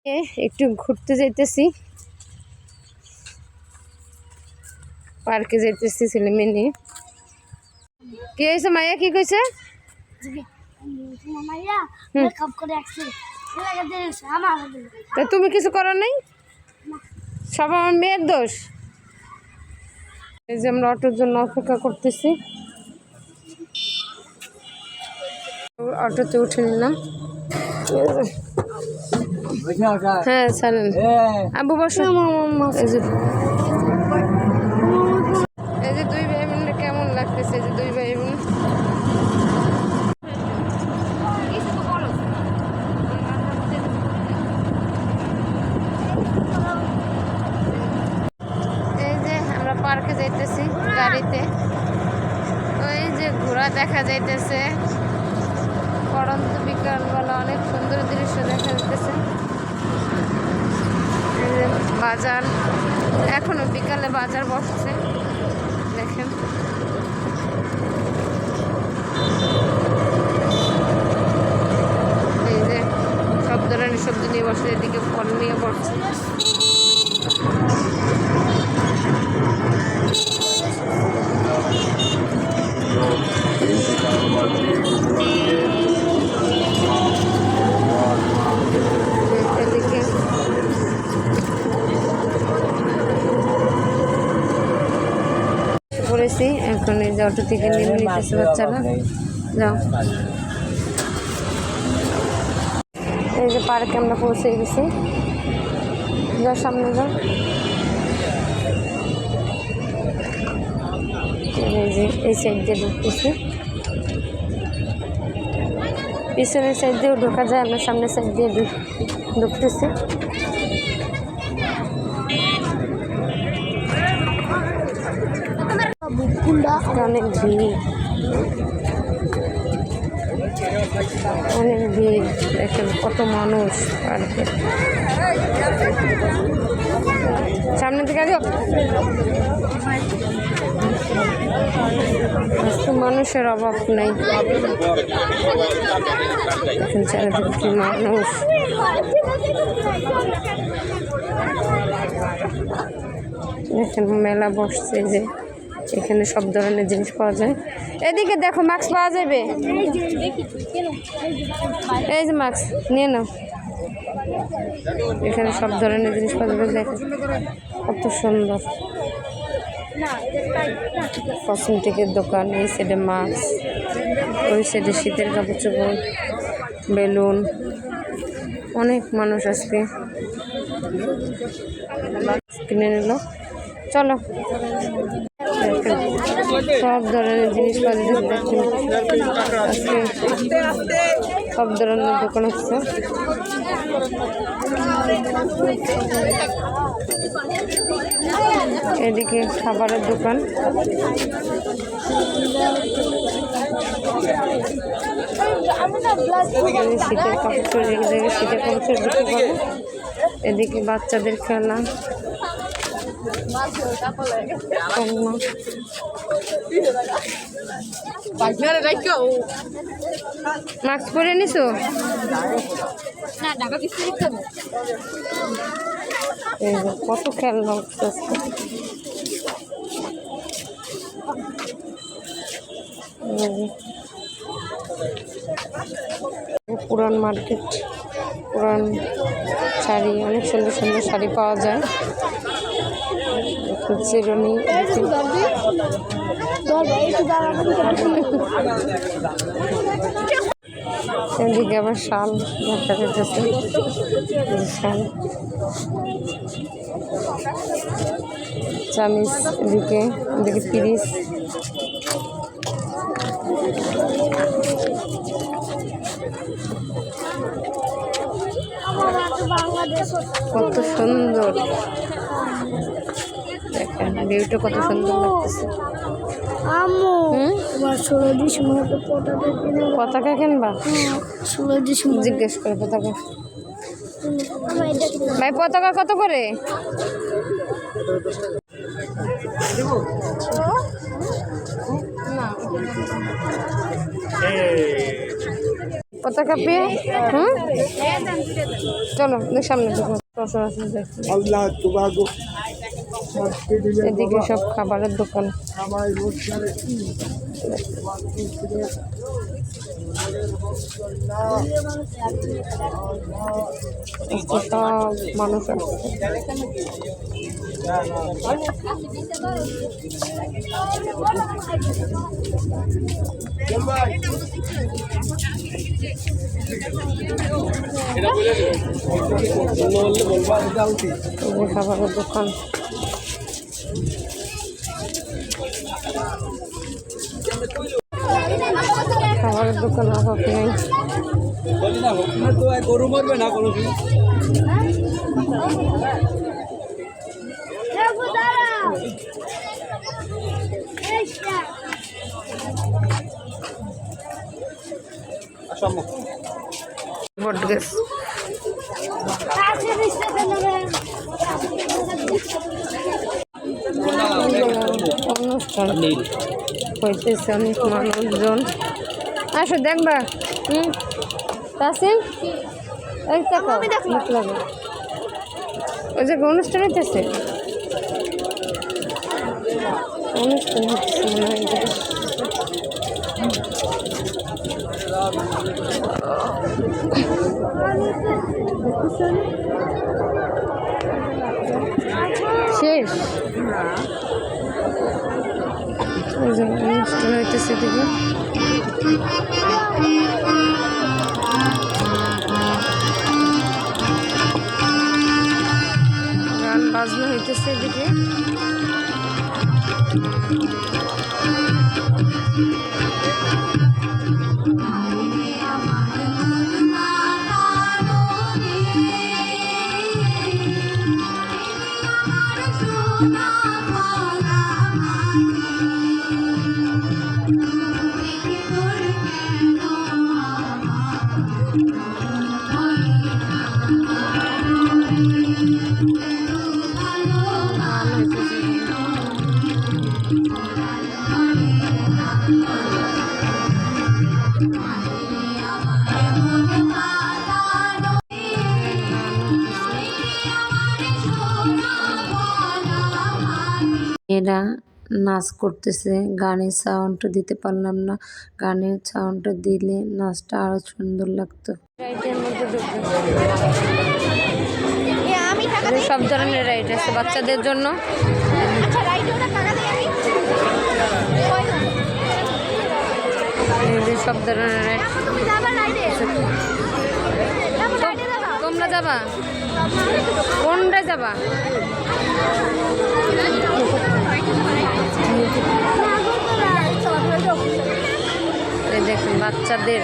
একটু ঘুরতে যাইতেছি, পার্কে যাইতেছি ছেলে মেয়ে নিয়ে। কি হয়েছে মাইয়া, কি কইছে? তা তুমি কিছু করো নাই, সব আমার মেয়ের দোষ। এই যে আমরা অটোর জন্য অপেক্ষা করতেছি, অটোতে উঠে নিলাম। হ্যাঁ ছাড়েন আব্বু বসো। এই যে দুই ভাই বোন কেমন লাগতেছে, যে দুই ভাই বোন এই যে আমরা পার্কে যাইতেছি গাড়িতে। ওই যে ঘোড়া দেখা যাইতেছে, পড়ন্ত বিকালবেলা অনেক সুন্দর দৃশ্য দেখা যাইতেছে। এই যে বাজার, এখনো বিকালে বাজার বসছে দেখেন। এই যে সব ধরনের সবজি নিয়ে বসে, এদিকে ফল নিয়ে বসছে। এদিকে করেছি, এখন এই যে অটো থেকে নেমে নিতেছে বাচ্চারা। যাও, এই যে পার্কে আমরা পৌঁছে গেছি। যাও সামনে যাও। এই যে এই সাইড দিয়ে ঢুকতেছি, পিছনের সাইড দিয়েও ঢোকা যায়, আমরা সামনের সাইড দিয়ে ঢুকতেছি। অনেক ভিড়, অনেক ভিড়, দেখেন কত মানুষ পার্কে। সামনের দিকে আগে মানুষের অভাব নেই, চারিদিকে মানুষ। দেখেন মেলা বসছে, যে এখানে সব ধরনের জিনিস পাওয়া যায়। এদিকে দেখো মাস্ক পাওয়া যাবে, এই যে মাস্ক নিয়ে নাও। এখানে সব ধরনের জিনিস পাওয়া যাবে, দেখো কত সুন্দর। কসমেটিকের দোকান, এই সাইডে মাস্ক, ওই সাইডে শীতের কাপড় চোপড়, বেলুন। অনেক মানুষ আজকে কিনে নিল। চলো, সব ধরনের জিনিস পাওয়া যায়, দেখেন আজকে সব ধরনের দোকান হচ্ছে। এদিকে খাবারের দোকান, শীতের কাপড়, এদিকে শীতের কাপড় বিক্রি করে। এদিকে বাচ্চাদের খেলা, মাস্ক পরে নিছো? কত খেলনা হচ্ছে। পুরান মার্কেট, পুরান শাড়ি, অনেক সুন্দর সুন্দর শাড়ি পাওয়া যায়। চিরুনি, এদিকে আবার শাল দেখা যাচ্ছে, শাল, চামিজ, এদিকে পিরিস। কত সুন্দর, দেখেন ভিউটা কত সুন্দর লাগতেছে। পতাকা কিনবা? জিজ্ঞেস করে পতাকা। ভাই পতাকা কত করে? পতাকা পেয়ে চলো সামনে এদিকে সব খাবারের দোকান। সব মানুষ আসছে। খাবারের দোকান খাবারের দোকান অভাব নেই। গরু মরবে না কোনো বটগাছ অনুষ্ঠান হইতেছে, অনেক মানুষজন আসো দেখবা। তাসিম এই তাকাও, মুখ লাগে ওই যে অনুষ্ঠান হইতেছে, অনুষ্ঠান হচ্ছে মনে হয়। শেষ অনুষ্ঠান হইতেছে দিকে গান বাজনা হইতেছে এদিকে। এরা নাচ করতেছে, গানের সাউন্ডটা দিতে পারলাম না, গানের সাউন্ডটা দিলে নাচটা আরো সুন্দর লাগতো। সব ধরনের রাইড আছে বাচ্চাদের জন্য। সব ধরনের রাইড। তোমরা যাবা কোনটা যাবা? দেখুন বাচ্চাদের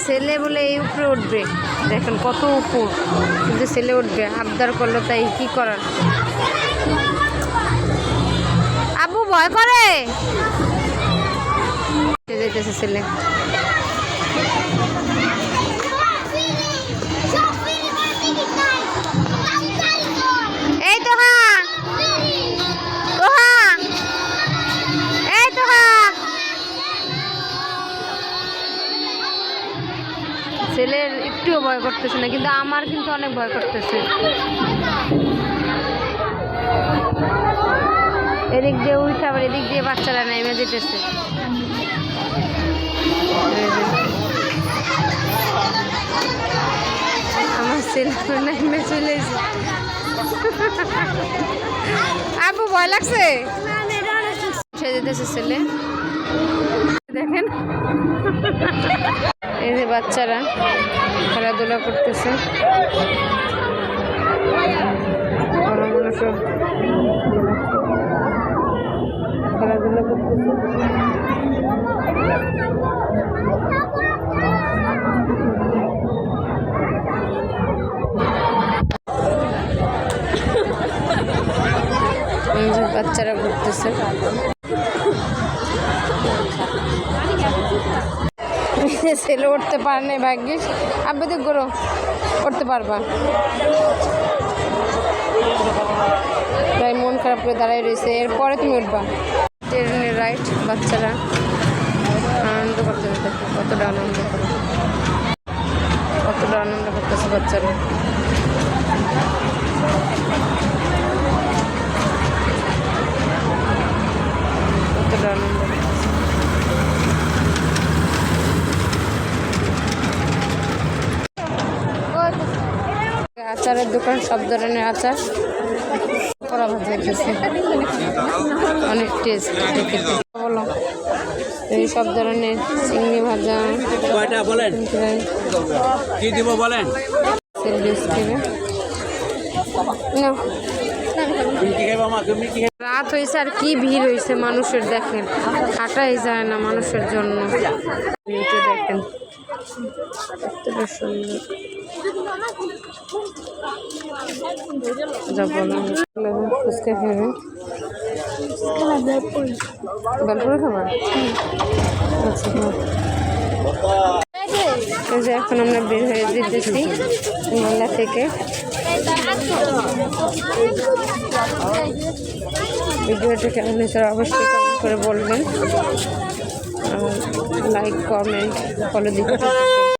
ছেলে বলে এই উপরে উঠবে, দেখেন কত উপর, কিন্তু ছেলে উঠবে, আবদার করলো তাই কি করার। আবু ভয় করে যেতেছে ছেলে। এই তো হ্যাঁ তো হ্যাঁ এই তো হ্যাঁ। ছেলের একটুও ভয় করতেছে না, কিন্তু আমার কিন্তু অনেক ভয় করতেছে। এদিক দিয়ে উঠে আবার এদিক দিয়ে বাচ্চারা নেমে যেতেছে। আমার ছেলে নেমে চলে এসেছে। আপু ভয় লাগছে? উঠে যেতেছে ছেলে, দেখেন এই যে বাচ্চারা খেলাধুলা করতেছে। সব খেলাধুলা করতেছে। বাচ্চারা ঘুরতেছে। ছেলে উঠতে পারে না, ভাগ্যিস। আব্বু দিক করো, উঠতে পারবা। তাই মন খারাপ করে দাঁড়ায় রয়েছে। এরপরে তুমি উঠবা ট্রেনের রাইড, বাচ্চারা আনন্দ করতে দেখো কতটা আনন্দ করে, কতটা আনন্দ করতেছে বাচ্চারা। কতটা আনন্দ আচারের দোকান, সব ধরনের আচার, কড়া ভাজা খেয়েছে, অনেক টেস্ট খেতে। বলো এই সব ধরনের চিংড়ি ভাজা বলেন কি দিব বলেন রাত হয়েছে আর কি ভিড় হয়েছে মানুষের, দেখেন হাঁটাই যায় না মানুষের জন্য। ভিউটা দেখেন কতটা সুন্দর। ফুচকা খাবে, বেলপুরি খাবার। আচ্ছা এই যে এখন আমরা বের হয়ে যেতেছি মেলা থেকে। ভিডিওটা কেমন হয়েছে অবশ্যই কমেন্ট করে বলবেন, লাইক কমেন্ট ফলো দিতে।